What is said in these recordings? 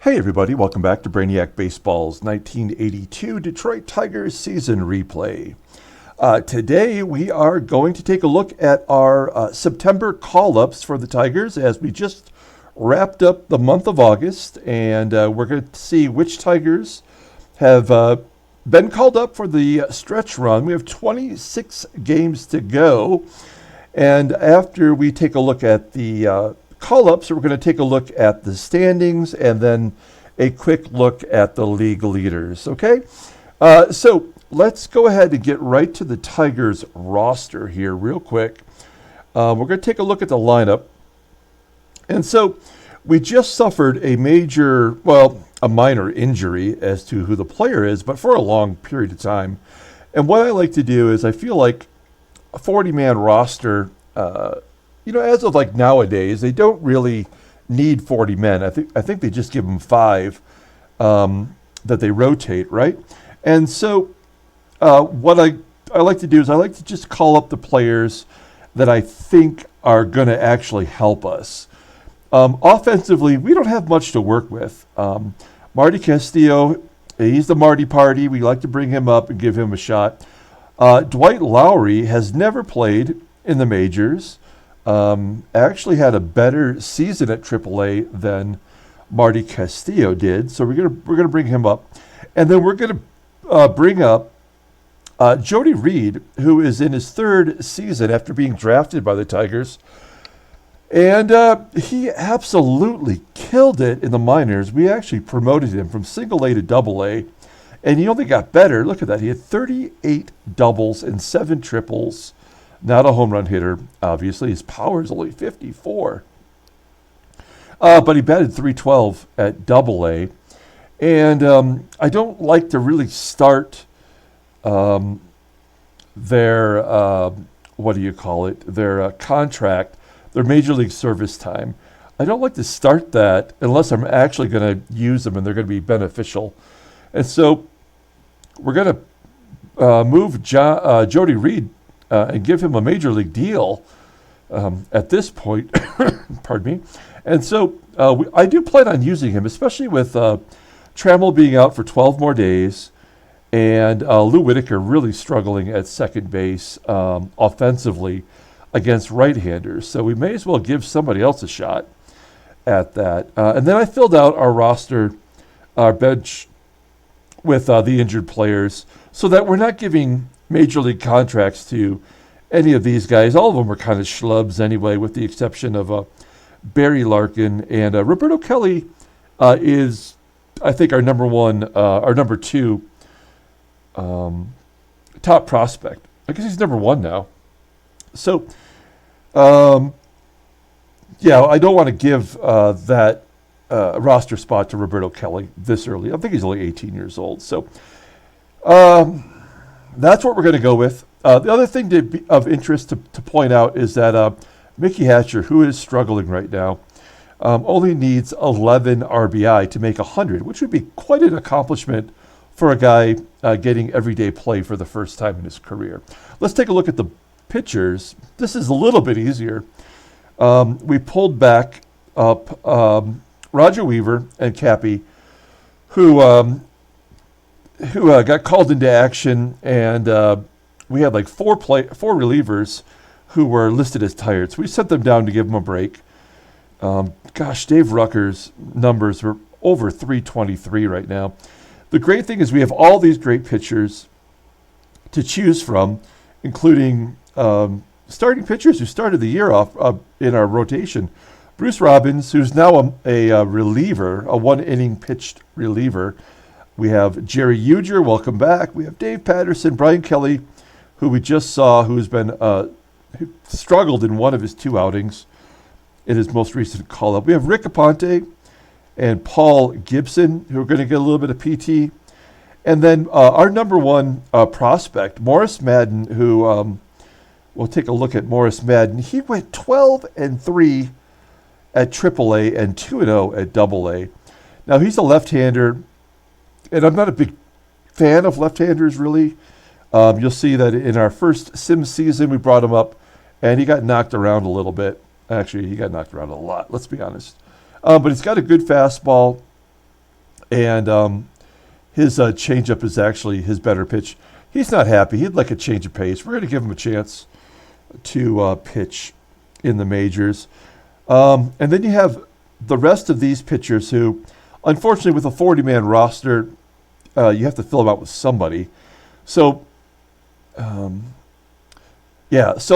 Hey everybody, welcome back to Brainiac Baseball's 1982 Detroit Tigers season replay. Today we are going to take a look at our September call-ups for the Tigers as we just wrapped up the month of August, and we're going to see which Tigers have been called up for the stretch run. We have 26 games to go, and after we take a look at the call-ups, we're going to take a look at the standings and then a quick look at the league leaders, okay? So let's go ahead and get right to the Tigers roster here real quick. We're going to take a look at the lineup. And so we just suffered a minor injury as to who the player is, but for a long period of time. And what I like to do is I feel like a 40-man roster, as of like nowadays, they don't really need 40 men. I think they just give them 5 that they rotate, right? And so what I like to do is I like to just call up the players that I think are going to actually help us. Offensively, we don't have much to work with. Marty Castillo, he's the Marty party. We like to bring him up and give him a shot. Dwight Lowry has never played in the majors. Actually had a better season at AAA than Marty Castillo did, so we're gonna bring him up, and then we're gonna bring up Jody Reed, who is in his 3rd season after being drafted by the Tigers, and he absolutely killed it in the minors. We actually promoted him from single A to double A, and he only got better. Look at that; he had 38 doubles and 7 triples. Not a home run hitter, obviously. His power is only 54. But he batted .312 at Double A. And I don't like to really start their contract, their Major League service time. I don't like to start that unless I'm actually going to use them and they're going to be beneficial. And so we're going to move Jody Reed and give him a major league deal at this point. Pardon me. And so I do plan on using him, especially with Trammell being out for 12 more days and Lou Whitaker really struggling at second base offensively against right-handers. So we may as well give somebody else a shot at that. And then I filled out our roster, our bench, with the injured players so that we're not giving major league contracts to any of these guys. All of them are kind of schlubs anyway, with the exception of Barry Larkin. And Roberto Kelly is, I think, our number 2 top prospect. I guess he's number 1 now. So, I don't want to give that roster spot to Roberto Kelly this early. I think he's only 18 years old. So, that's what we're going to go with. The other thing of interest to point out is that Vicky Hatcher, who is struggling right now, only needs 11 RBI to make 100, which would be quite an accomplishment for a guy getting everyday play for the first time in his career. Let's take a look at the pitchers. This is a little bit easier. We pulled back up Roger Weaver and Cappy, who got called into action, and we had like 4 relievers who were listed as tired. So we sent them down to give them a break. Dave Rucker's numbers were over 323 right now. The great thing is we have all these great pitchers to choose from, including starting pitchers who started the year off in our rotation. Bruce Robbins, who's now a reliever, a 1-inning pitched reliever. We have Jerry Uger, welcome back. We have Dave Patterson, Brian Kelly, who we just saw, who struggled in one of his 2 outings in his most recent call-up. We have Rick Aponte and Paul Gibson, who are going to get a little bit of PT. And then our number 1 prospect, Morris Madden, who we'll take a look at Morris Madden. He went 12-3 at AAA and 2-0 at AA. Now, he's a left-hander, and I'm not a big fan of left-handers, really. You'll see that in our first sim season, we brought him up, and he got knocked around a little bit. Actually, he got knocked around a lot, let's be honest. But he's got a good fastball, And his changeup is actually his better pitch. He's not happy. He'd like a change of pace. We're going to give him a chance to pitch in the majors. And then you have the rest of these pitchers who, unfortunately, with a 40-man roster, you have to fill them out with somebody. So, so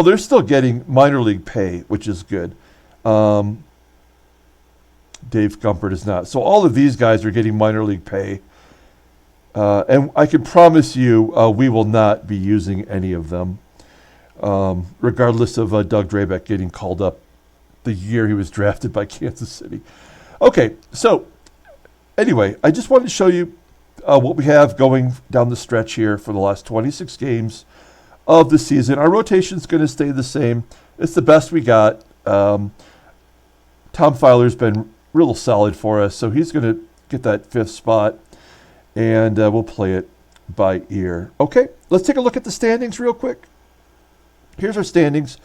they're still getting minor league pay, which is good. Dave Gumpert is not. So all of these guys are getting minor league pay. And I can promise you we will not be using any of them, regardless of Doug Drabek getting called up the year he was drafted by Kansas City. Okay, so anyway, I just wanted to show you what we have going down the stretch here for the last 26 games of the season. Our rotation is going to stay the same. It's the best we got. Tom Filer's been real solid for us, so he's going to get that 5th spot, and we'll play it by ear. Okay, let's take a look at the standings real quick. Here's our standings.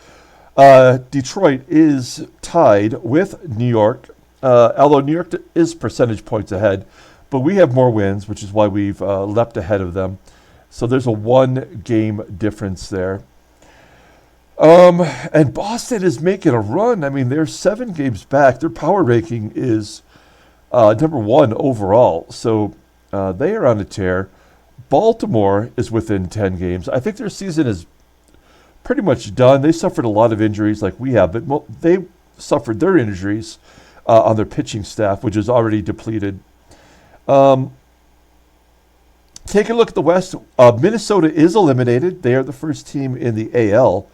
Detroit is tied with New York, although New York is percentage points ahead, but we have more wins, which is why we've leapt ahead of them. So there's a 1-game difference there. And Boston is making a run. I mean, they're 7 games back. Their power ranking is number 1 overall. So they are on a tear. Baltimore is within 10 games. I think their season is pretty much done. They suffered a lot of injuries like we have, but they suffered their injuries on their pitching staff, which is already depleted. Take a look at the West. Minnesota is eliminated. They are the first team in the AL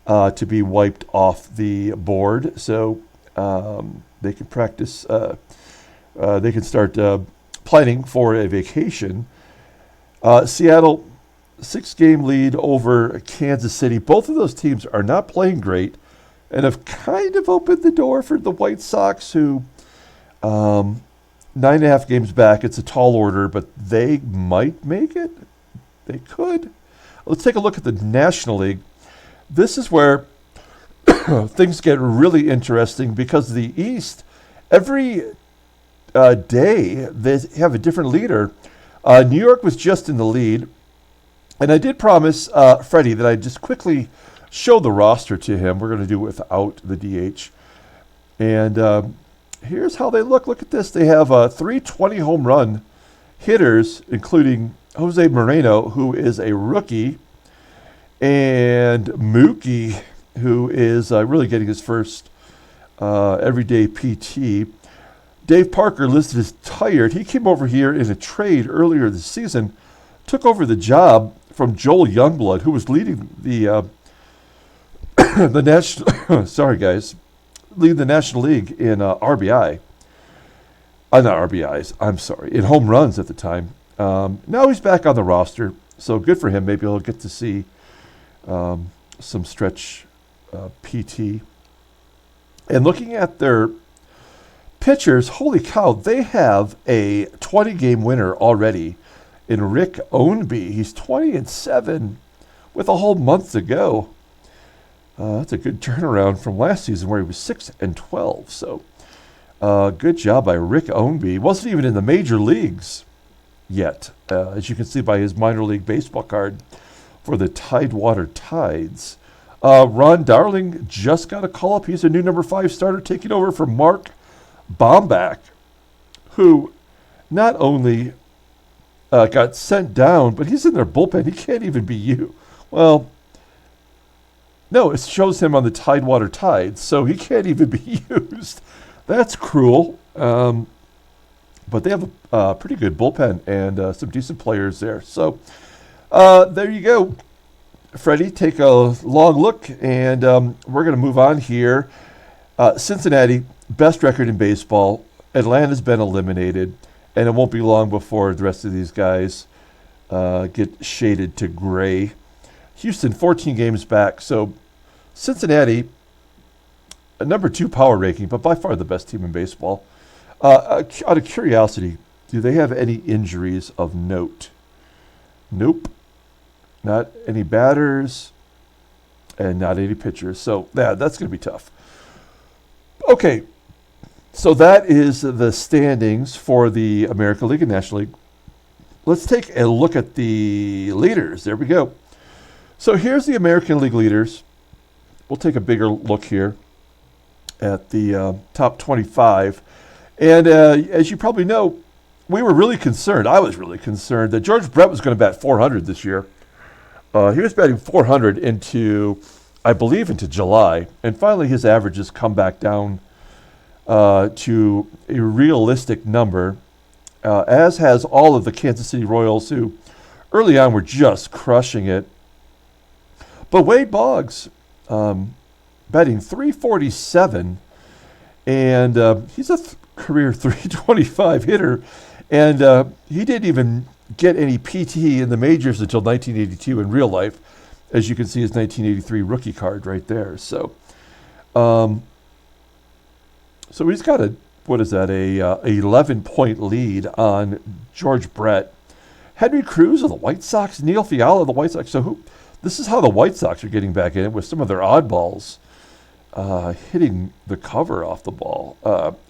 to be wiped off the board. So they can practice. They can start planning for a vacation. Seattle, 6-game lead over Kansas City. Both of those teams are not playing great and have kind of opened the door for the White Sox, who 9.5 games back. It's a tall order, but they might make it. They could. Let's take a look at the National League. This is where things get really interesting because the East, every day, they have a different leader. New York was just in the lead. And I did promise Freddie that I'd just quickly show the roster to him. We're going to do it without the DH. And here's how they look. Look at this. They have 3 20-home run hitters, including Jose Moreno, who is a rookie, and Mookie, who is really getting his first everyday PT. Dave Parker listed as tired. He came over here in a trade earlier this season, took over the job from Joel Youngblood, who was leading the the national. Sorry, guys, leading the National League in RBI. Not RBIs. I'm sorry, in home runs at the time. Now he's back on the roster, so good for him. Maybe he'll get to see some stretch PT. And looking at their pitchers, holy cow, they have a 20-game winner already in Rick Ownby. He's 20-7 with a whole month to go. That's a good turnaround from last season where he was 6-12. So good job by Rick Ownby. Wasn't even in the major leagues yet, as you can see by his minor league baseball card for the Tidewater Tides. Ron Darling just got a call-up. He's a new number 5 starter taking over for Mark Bombach, who not only got sent down, but he's in their bullpen. He can't even be you. Well, no, it shows him on the Tidewater Tides, so he can't even be used. That's cruel. But they have a pretty good bullpen and some decent players there. So there you go. Freddie, take a long look, and we're going to move on here. Cincinnati, best record in baseball. Atlanta's been eliminated, and it won't be long before the rest of these guys get shaded to gray. Houston, 14 games back. So Cincinnati, a number 2 power ranking, but by far the best team in baseball. Out of curiosity, do they have any injuries of note? Nope. Not any batters and not any pitchers. So that's going to be tough. Okay, So that is the standings for the American League and National League. Let's take a look at the leaders. There we go. So here's the American League leaders. We'll take a bigger look here at the top 25. And as you probably know, we were really concerned. I was really concerned that George Brett was going to bat 400 this year. He was batting 400 into July. And finally his averages come back down to a realistic number, as has all of the Kansas City Royals, who early on were just crushing it. But Wade Boggs, batting 347, and he's a career 325 hitter, and he didn't even get any PT in the majors until 1982 in real life, as you can see his 1983 rookie card right there. So he's got a 11-point lead on George Brett. Henry Cruz of the White Sox, Neil Fiala of the White Sox. So this is how the White Sox are getting back in it, with some of their oddballs hitting the cover off the ball.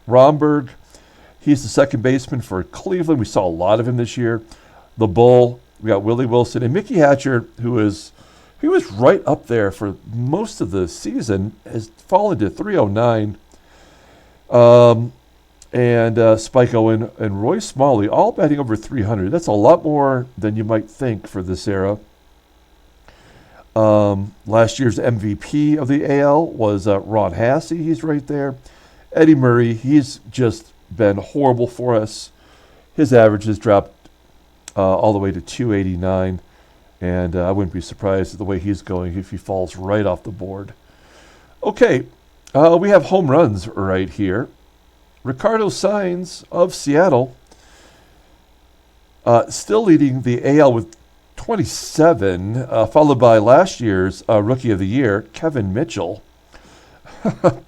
Romberg, he's the second baseman for Cleveland. We saw a lot of him this year. The Bull, we got Willie Wilson, and Vicky Hatcher, he was right up there for most of the season, has fallen to 309. And Spike Owen and Roy Smalley, all batting over 300. That's a lot more than you might think for this era. Last year's MVP of the AL was Ron Hasse. He's right there. Eddie Murray, he's just been horrible for us. His average has dropped all the way to 289. And I wouldn't be surprised at the way he's going if he falls right off the board. Okay, we have home runs right here. Ricardo Sainz of Seattle, still leading the AL with 27, followed by last year's Rookie of the Year, Kevin Mitchell.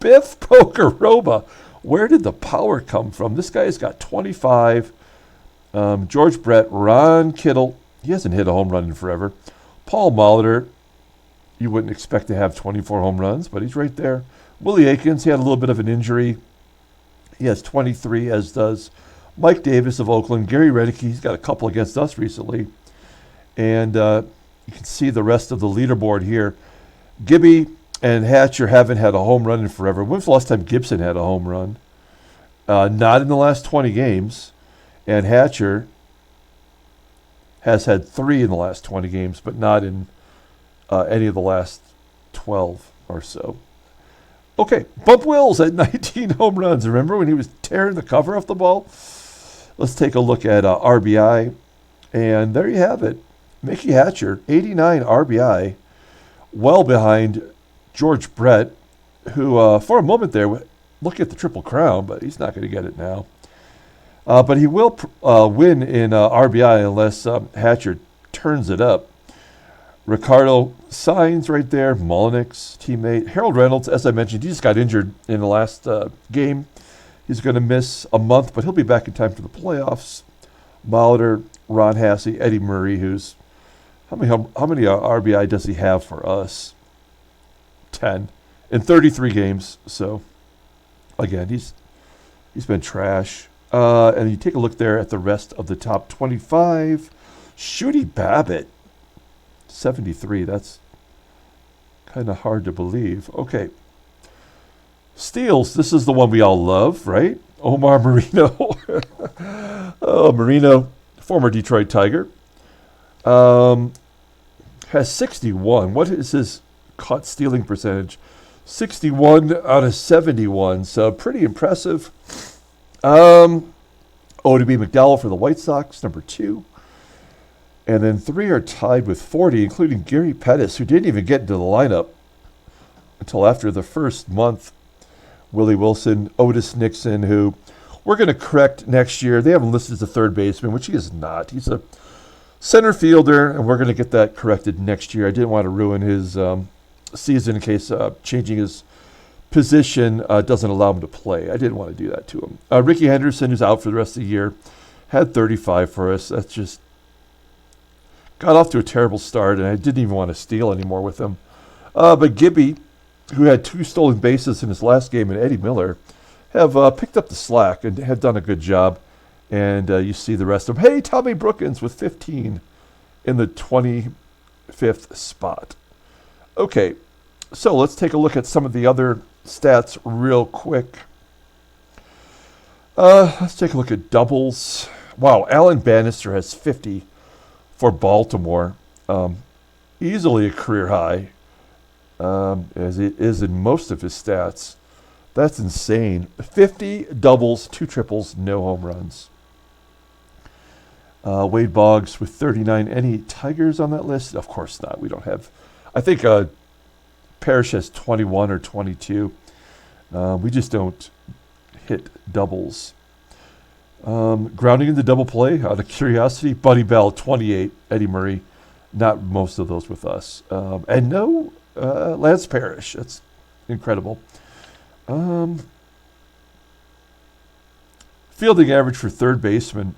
Biff Pokeroba, where did the power come from? This guy's got 25. George Brett, Ron Kittle, he hasn't hit a home run in forever. Paul Molitor, you wouldn't expect to have 24 home runs, but he's right there. Willie Aikens, he had a little bit of an injury. He has 23, as does Mike Davis of Oakland. Gary Redick, he's got a couple against us recently. And you can see the rest of the leaderboard here. Gibby and Hatcher haven't had a home run in forever. When's the last time Gibson had a home run? Not in the last 20 games. And Hatcher has had 3 in the last 20 games, but not in any of the last 12 or so. Okay, Bump Wills at 19 home runs. Remember when he was tearing the cover off the ball? Let's take a look at RBI. And there you have it. Vicky Hatcher, 89 RBI, well behind George Brett, who for a moment there looked at the Triple Crown, but he's not going to get it now. But he will win in RBI unless Hatcher turns it up. Ricardo Sainz right there, Molinik's teammate. Harold Reynolds, as I mentioned, he just got injured in the last game. He's going to miss a month, but he'll be back in time for the playoffs. Molitor, Ron Hasse, Eddie Murray, who's how many RBI does he have for us? 10 in 33 games. So again, he's been trash. And you take a look there at the rest of the top 25. Shooty Babbitt, 73. That's kind of hard to believe. Okay. Steals. This is the one we all love, right? Omar Marino. Oh, Marino, former Detroit Tiger. Has 61. What is his caught stealing percentage? 61 out of 71. So pretty impressive. ODB McDowell for the White Sox, number 2. And then 3 are tied with 40, including Gary Pettis, who didn't even get into the lineup until after the first month. Willie Wilson, Otis Nixon, who we're going to correct next year. They have him listed as a third baseman, which he is not. He's a center fielder, and we're going to get that corrected next year. I didn't want to ruin his season in case changing his position doesn't allow him to play. I didn't want to do that to him. Ricky Henderson, who's out for the rest of the year, had 35 for us. That's just got off to a terrible start, and I didn't even want to steal anymore with him. But Gibby, who had 2 stolen bases in his last game, and Eddie Miller have picked up the slack and have done a good job. And you see the rest of them. Hey, Tommy Brookins with 15 in the 25th spot. Okay, so let's take a look at some of the other stats real quick. Let's take a look at doubles. Wow, Alan Bannister has 50 for Baltimore. Easily a career high, as it is in most of his stats. That's insane. 50 doubles, 2 triples, no home runs. Wade Boggs with 39. Any Tigers on that list? Of course not. We don't have. I think Parrish has 21 or 22. We just don't hit doubles. Grounding into double play, out of curiosity, Buddy Bell, 28. Eddie Murray, not most of those with us. And no Lance Parrish. That's incredible. Fielding average for third baseman.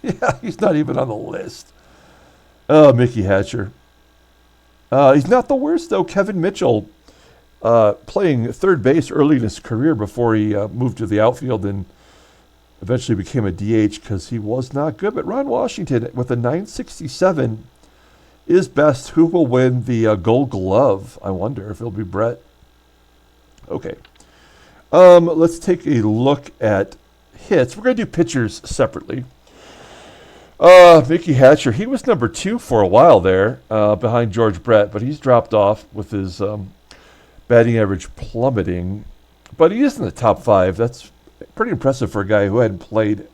Yeah, he's not even on the list. Vicky Hatcher. He's not the worst, though. Kevin Mitchell, playing third base early in his career before he moved to the outfield and eventually became a DH because he was not good. But Ron Washington, with a 967, is best. Who will win the Gold Glove? I wonder if it'll be Brett. Okay. Let's take a look at hits. We're going to do pitchers separately. Vicky Hatcher, he was number 2 for a while there, behind George Brett, but he's dropped off with his batting average plummeting. But he is in the top 5. That's pretty impressive for a guy who hadn't played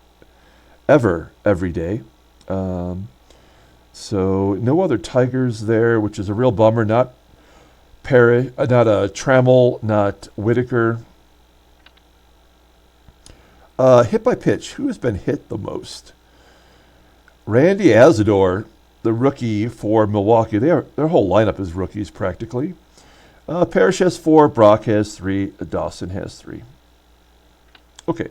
ever every day. So no other Tigers there, which is a real bummer. Not Parrish, not Trammell, not Whitaker. Hit by pitch. Who has been hit the most? Randy Azador, the rookie for Milwaukee. Their whole lineup is rookies practically. Parrish has 4. Brock has 3. Dawson has 3. Okay.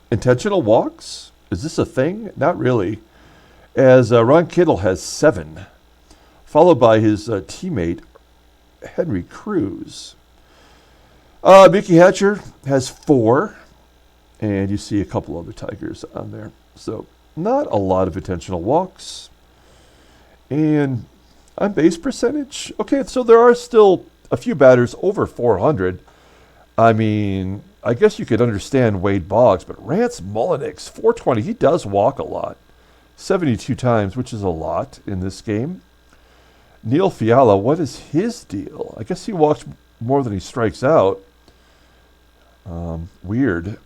Intentional walks? Is this a thing? Not really. As Ron Kittle has 7, followed by his teammate Henry Cruz. Vicky Hatcher has 4. And you see a couple other Tigers on there. So not a lot of intentional walks. And on base percentage, okay, so there are still a few batters over 400. I mean, I guess you could understand Wade Boggs, but Rance Mulliniks, 420, he does walk a lot. 72 times, which is a lot in this game. Neil Fiala, what is his deal? I guess he walks more than he strikes out. Weird.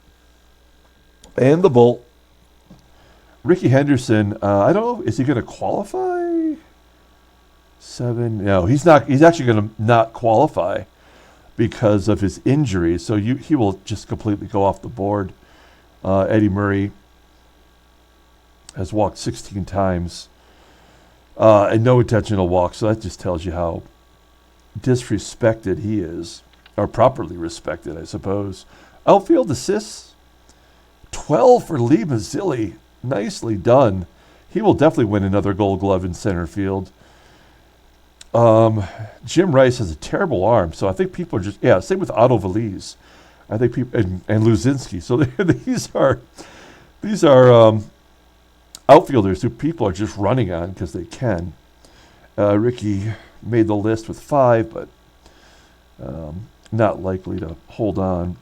And the Bull, Ricky Henderson, I don't know, is he going to qualify? 7, no, he's not. He's actually going to not qualify because of his injury. So he will just completely go off the board. Eddie Murray has walked 16 times and no intentional walks. So that just tells you how disrespected he is, or properly respected, I suppose. Outfield assists. 12 for Lee Mazzilli. Nicely done. He will definitely win another Gold Glove in center field. Jim Rice has a terrible arm, so I think people are just, same with Otto Valiz. I think people, and Luzinski. So these are outfielders who people are just running on because they can. Ricky made the list with 5, but not likely to hold on.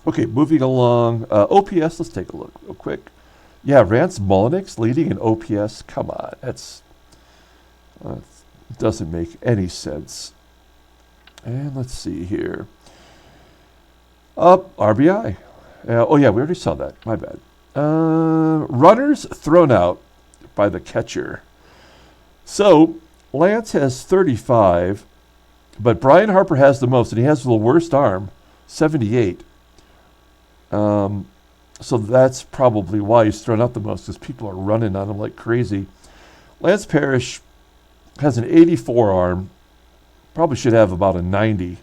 Okay, moving along. OPS, let's take a look real quick. Yeah, Rance Mulliniks leading in OPS. Come on, that's doesn't make any sense. And let's see here. RBI. we already saw that. My bad. Runners thrown out by the catcher. So Lance has 35, but Brian Harper has the most, and he has the worst arm, 78. So that's probably why he's thrown out the most, because people are running on him like crazy. Lance Parrish has an 84 arm. Probably should have about a 90.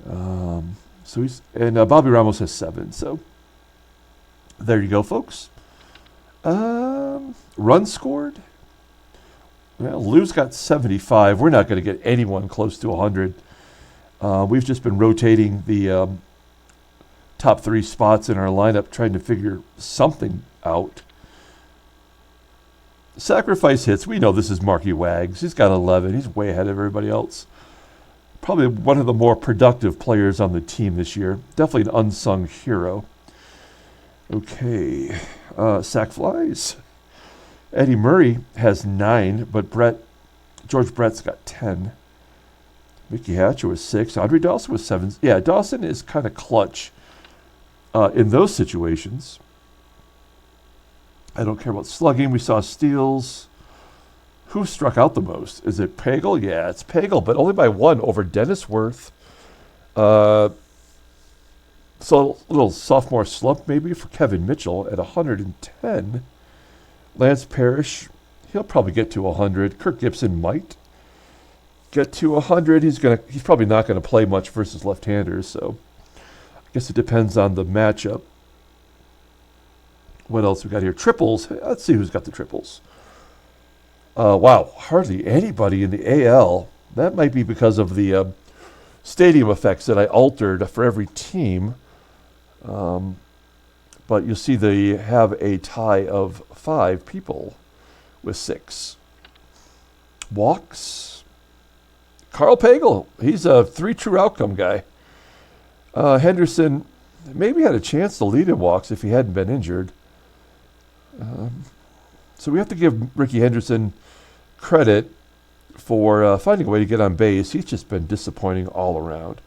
Bobby Ramos has 7. So there you go, folks. Runs scored. Well, Lou's got 75. We're not going to get anyone close to 100. We've just been rotating the top 3 spots in our lineup, trying to figure something out. Sacrifice hits. We know this is Marky Wags. He's got 11. He's way ahead of everybody else. Probably one of the more productive players on the team this year. Definitely an unsung hero. Okay. Sack flies. Eddie Murray has 9, but George Brett's got 10. Vicky Hatcher was 6. Andre Dawson was 7. Yeah, Dawson is kind of clutch in those situations. I don't care about slugging. We saw steals. Who struck out the most? Is it Paschall? Yeah, it's Paschall, but only by 1 over Dennis Worth. So a little sophomore slump maybe for Kevin Mitchell at 110. Lance Parrish, he'll probably get to 100. Kirk Gibson might get to 100. He's probably not going to play much versus left-handers, so I guess it depends on the matchup. What else we got here? Triples. Let's see who's got the triples. Wow, hardly anybody in the AL. That might be because of the stadium effects that I altered for every team. But you'll see they have a tie of 5 people with 6. Walks. Carl Paschall. He's a 3 true outcome guy. Henderson maybe had a chance to lead in walks if he hadn't been injured. So we have to give Ricky Henderson credit for finding a way to get on base. He's just been disappointing all around.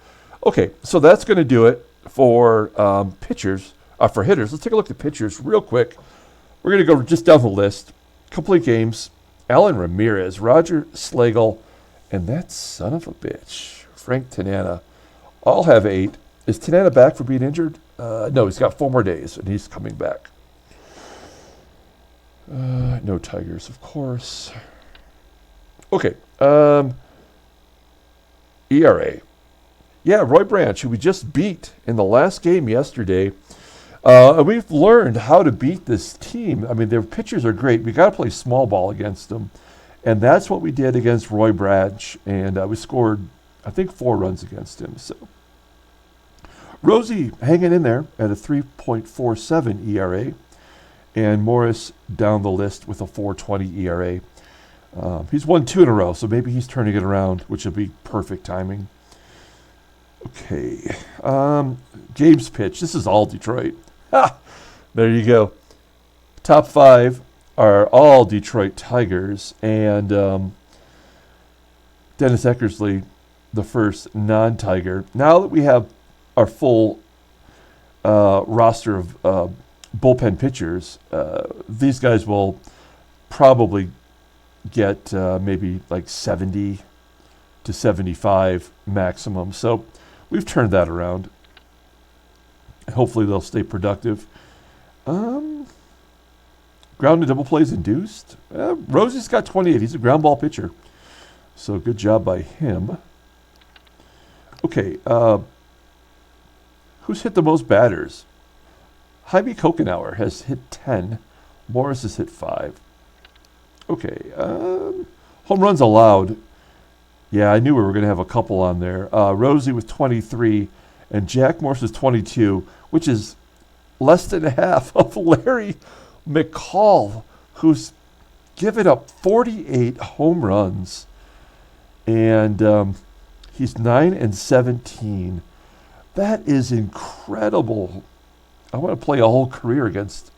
Okay, so that's going to do it for pitchers. For hitters, let's take a look at pitchers real quick. We're going to go just down the list. Complete games. Alan Ramirez, Roger Slagle, and that son of a bitch, Frank Tanana, all have 8. Is Tanana back for being injured? No, he's got 4 more days, and he's coming back. No Tigers, of course. Okay. ERA. Yeah, Roy Branch, who we just beat in the last game yesterday. We've learned how to beat this team. I mean, their pitchers are great. We got to play small ball against them. And that's what we did against Roy Branch. And we scored, I think, 4 runs against him. So Rosie hanging in there at a 3.47 ERA. And Morris down the list with a 4.20 ERA. He's won 2 in a row, so maybe he's turning it around, which would be perfect timing. Okay. Games pitch. This is all Detroit. Ha! There you go. Top 5 are all Detroit Tigers. And Dennis Eckersley, the first non-Tiger. Now that we have our full roster of bullpen pitchers, these guys will probably get maybe like 70 to 75 maximum. So we've turned that around. Hopefully they'll stay productive. Ground and double plays induced. Rosie's got 28. He's a ground ball pitcher. So good job by him. Okay. Who's hit the most batters? Jaime Kokenauer has hit 10. Morris has hit 5. Okay. Home runs allowed. Yeah, I knew we were going to have a couple on there. Rosie with 23 and Jack Morse is 22, which is less than half of Larry McCall, who's given up 48 home runs. And he's 9-17. That is incredible. I want to play a whole career against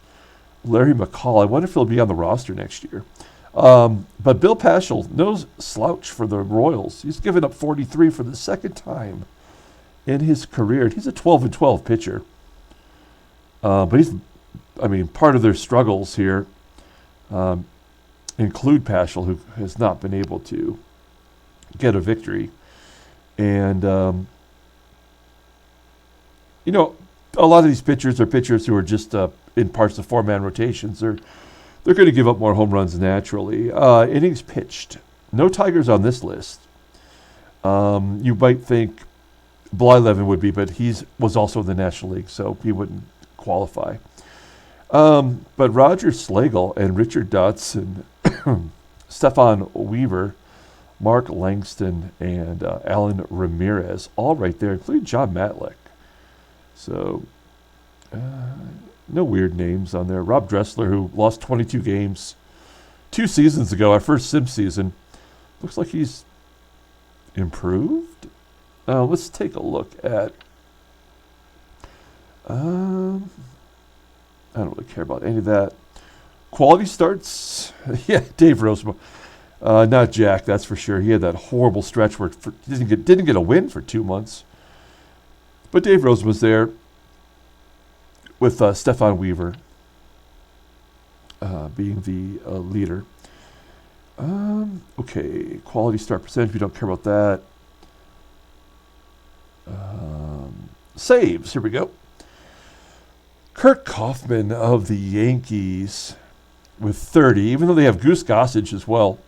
Larry McCall. I wonder if he'll be on the roster next year. But Bill Paschall, no slouch for the Royals. He's given up 43 for the second time in his career. He's a 12-12 pitcher. But part of their struggles here include Paschall, who has not been able to get a victory. And, a lot of these pitchers are pitchers who are just in parts of 4-man rotations. They're going to give up more home runs naturally. Innings pitched. No Tigers on this list. You might think Blyleven would be, but he was also in the National League, so he wouldn't qualify. But Roger Slagle and Richard Dotson, Stefan Weaver, Mark Langston and Alan Ramirez, all right there, including John Matlack. So, no weird names on there. Rob Dreslough, who lost 22 games 2 seasons ago, our first Sim season. Looks like he's improved. Let's take a look at... I don't really care about any of that. Quality starts. Yeah, Dave Rosemore. Not Jack, that's for sure. He had that horrible stretch where he didn't get a win for 2 months. But Dave Rose was there with Stefan Weaver being the leader. Okay, quality start percentage. We don't care about that. Saves. Here we go. Kurt Kaufman of the Yankees with 30, even though they have Goose Gossage as well.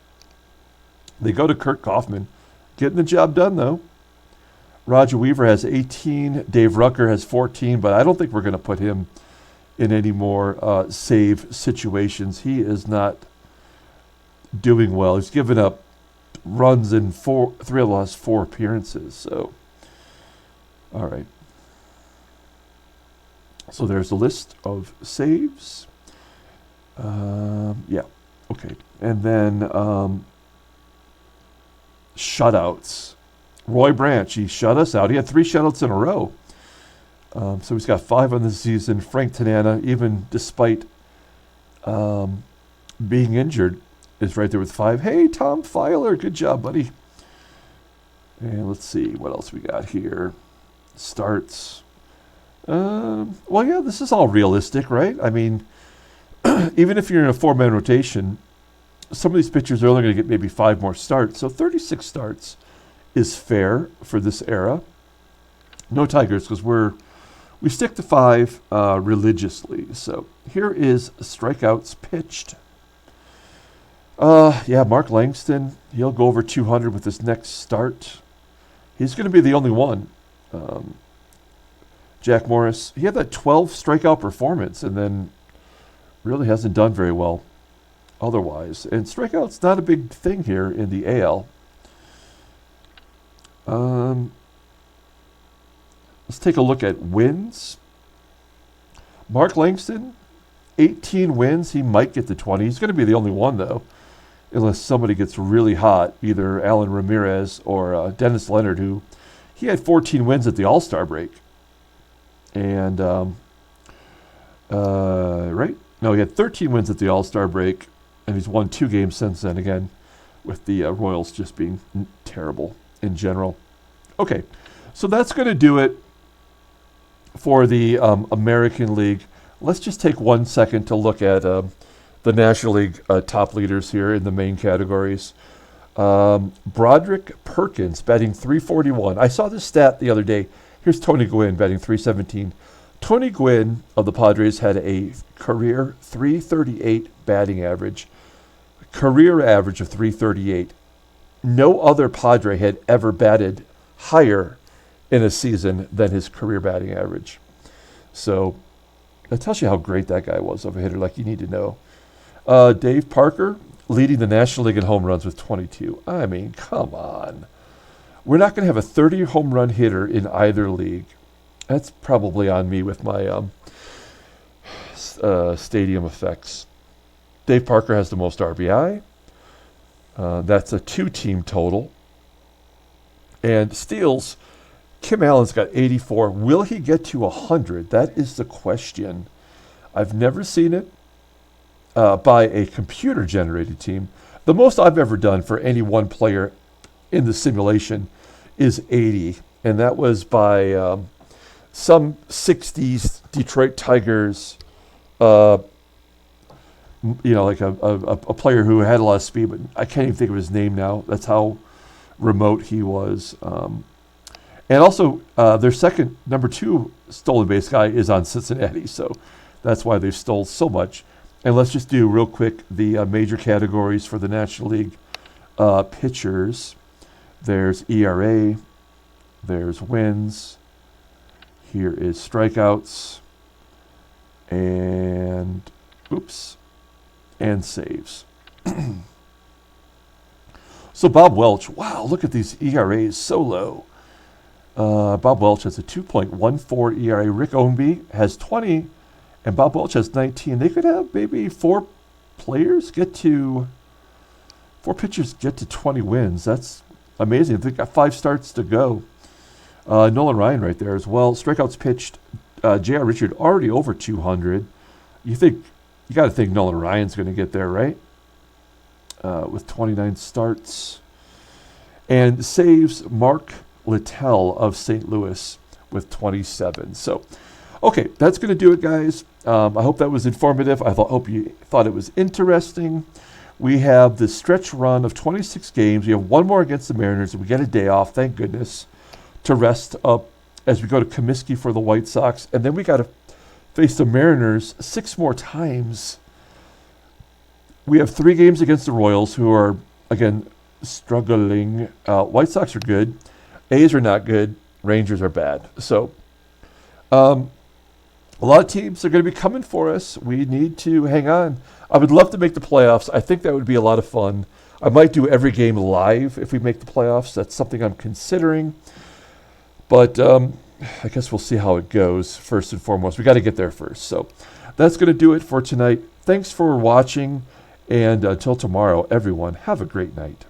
They go to Kurt Kaufman. Getting the job done, though. Roger Weaver has 18. Dave Rucker has 14, but I don't think we're going to put him in any more save situations. He is not doing well. He's given up runs in 3 of the last 4 appearances. So, all right. So there's a list of saves. Yeah, okay. And then shutouts. Roy Branch, he shut us out. He had 3 shutouts in a row. So he's got 5 on the season. Frank Tanana, even despite being injured, is right there with 5. Hey, Tom Filer, good job, buddy. And let's see what else we got here. Starts. Well, yeah, this is all realistic, right? I mean, even if you're in a 4-man rotation, some of these pitchers are only going to get maybe 5 more starts. So 36 starts is fair for this era. No Tigers, because we stick to 5 religiously. So here is strikeouts pitched. Yeah, Mark Langston, he'll go over 200 with his next start. He's going to be the only one. Jack Morris, he had that 12 strikeout performance and then really hasn't done very well otherwise. And strikeout's not a big thing here in the AL. Let's take a look at wins. Mark Langston, 18 wins. He might get to 20. He's going to be the only one, though, unless somebody gets really hot, either Alan Ramirez or Dennis Leonard, who he had 14 wins at the All-Star break. And, right? No, he had 13 wins at the All-Star break, and he's won 2 games since then, again, with the Royals just being terrible in general. Okay, so that's going to do it for the American League. Let's just take 1 second to look at the National League top leaders here in the main categories. Broderick Perkins batting .341. I saw this stat the other day. Here's Tony Gwynn batting .317. Tony Gwynn of the Padres had a career .338 batting average. Career average of .338. No other Padre had ever batted higher in a season than his career batting average. So that tells you how great that guy was of a hitter, like you need to know. Dave Parker leading the National League in home runs with 22. I mean, come on. We're not going to have a 30 home run hitter in either league. That's probably on me with my stadium effects. Dave Parker has the most RBI. That's a 2-team total. And steals, Kim Allen's got 84. Will he get to 100? That is the question. I've never seen it by a computer-generated team. The most I've ever done for any one player in the simulation is 80. And that was by some 60s Detroit Tigers, like a player who had a lot of speed, but I can't even think of his name now. That's how remote he was. And also, their second, number 2 stolen base guy is on Cincinnati, so that's why they've stole so much. And let's just do real quick the major categories for the National League pitchers. There's ERA, there's wins, here is strikeouts, and saves. So Bob Welch, wow, look at these ERAs so low. Bob Welch has a 2.14 ERA. Rick Ownby has 20, and Bob Welch has 19. They could have maybe four pitchers get to 20 wins. That's amazing. They've got 5 starts to go. Nolan Ryan right there as well. Strikeouts pitched. J.R. Richard already over 200. You got to think Nolan Ryan's going to get there, right? With 29 starts. And saves Mark Littell of St. Louis with 27. So, okay, that's going to do it, guys. I hope that was informative. I hope you thought it was interesting. We have the stretch run of 26 games. We have one more against the Mariners, and we get a day off, thank goodness, to rest up as we go to Comiskey for the White Sox. And then we got to face the Mariners 6 more times. We have 3 games against the Royals, who are, again, struggling. White Sox are good. A's are not good. Rangers are bad. So a lot of teams are going to be coming for us. We need to hang on. I would love to make the playoffs. I think that would be a lot of fun. I might do every game live if we make the playoffs. That's something I'm considering. But I guess we'll see how it goes first and foremost. We got to get there first. So that's going to do it for tonight. Thanks for watching. And until tomorrow, everyone, have a great night.